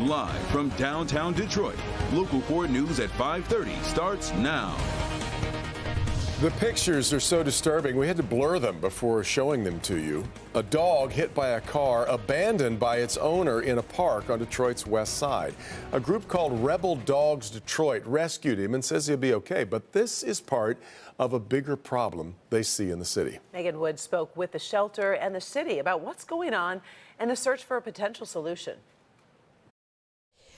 Live from downtown Detroit, Local 4 News at 5:30 starts now. The pictures are so disturbing, we had to blur them before showing them to you. A dog hit by a car, abandoned by its owner in a park on Detroit's west side. A group called Rebel Dogs Detroit rescued him and says he'll be okay. But this is part of a bigger problem they see in the city. Megan Wood spoke with the shelter and the city about what's going on and the search for a potential solution.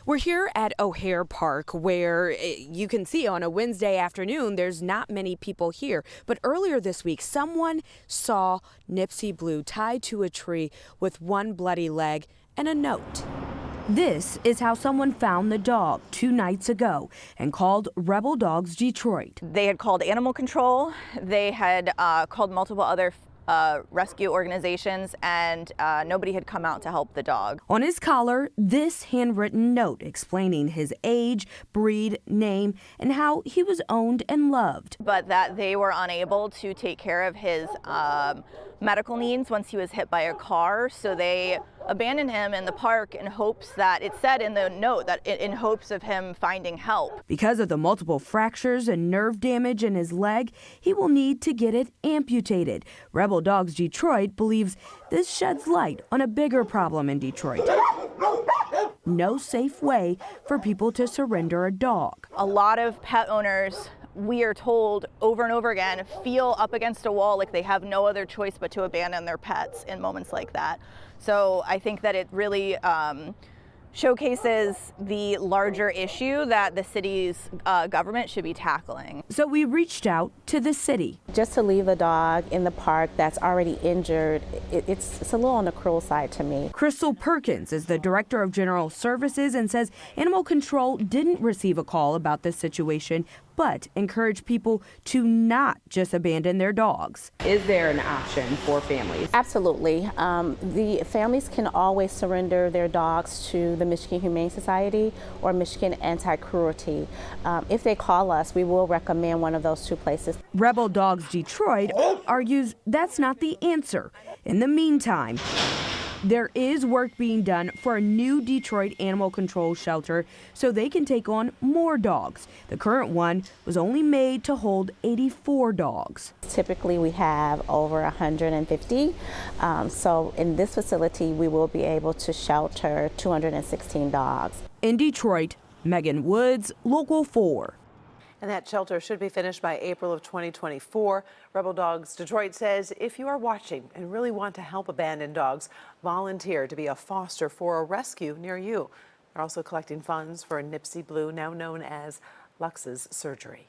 We're here at O'Hare Park, where you can see on a Wednesday afternoon there's not many people here. But earlier this week, someone saw Nipsey Blue tied to a tree with one bloody leg and a note. This is how someone found the dog 2 nights ago and called Rebel Dogs Detroit. They had called animal control. They had called multiple other rescue organizations, and nobody had come out to help the dog. On his collar, this handwritten note explaining his age, breed, name, and how he was owned and loved. But that they were unable to take care of his medical needs once he was hit by a car, so they abandoned him in the park in hopes that, it said in the note, that in hopes of him finding help. Because of the multiple fractures and nerve damage in his leg, he will need to get it amputated. Rebel Dogs Detroit believes this sheds light on a bigger problem in Detroit. No safe way for people to surrender a dog. A lot of pet owners, we are told over and over again, feel up against a wall like they have no other choice but to abandon their pets in moments like that. So I think that it really showcases the larger issue that the city's government should be tackling. So we reached out to the city. Just to leave a dog in the park that's already injured, it's a little on the cruel side to me. Crystal Perkins is the director of general services and says animal control didn't receive a call about this situation, but encourage people to not just abandon their dogs. Is there an option for families? Absolutely. The families can always surrender their dogs to the Michigan Humane Society or Michigan Anti-Cruelty. If they call us, we will recommend one of those 2 places. Rebel Dogs Detroit argues that's not the answer. In the meantime, there is work being done for a new Detroit animal control shelter so they can take on more dogs. The current one was only made to hold 84 dogs. Typically we have over 150. So in this facility we will be able to shelter 216 dogs. In Detroit, Megan Woods, Local 4. And that shelter should be finished by April of 2024. Rebel Dogs Detroit says if you are watching and really want to help abandoned dogs, volunteer to be a foster for a rescue near you. They're also collecting funds for Nipsey Blue, now known as Lux's surgery.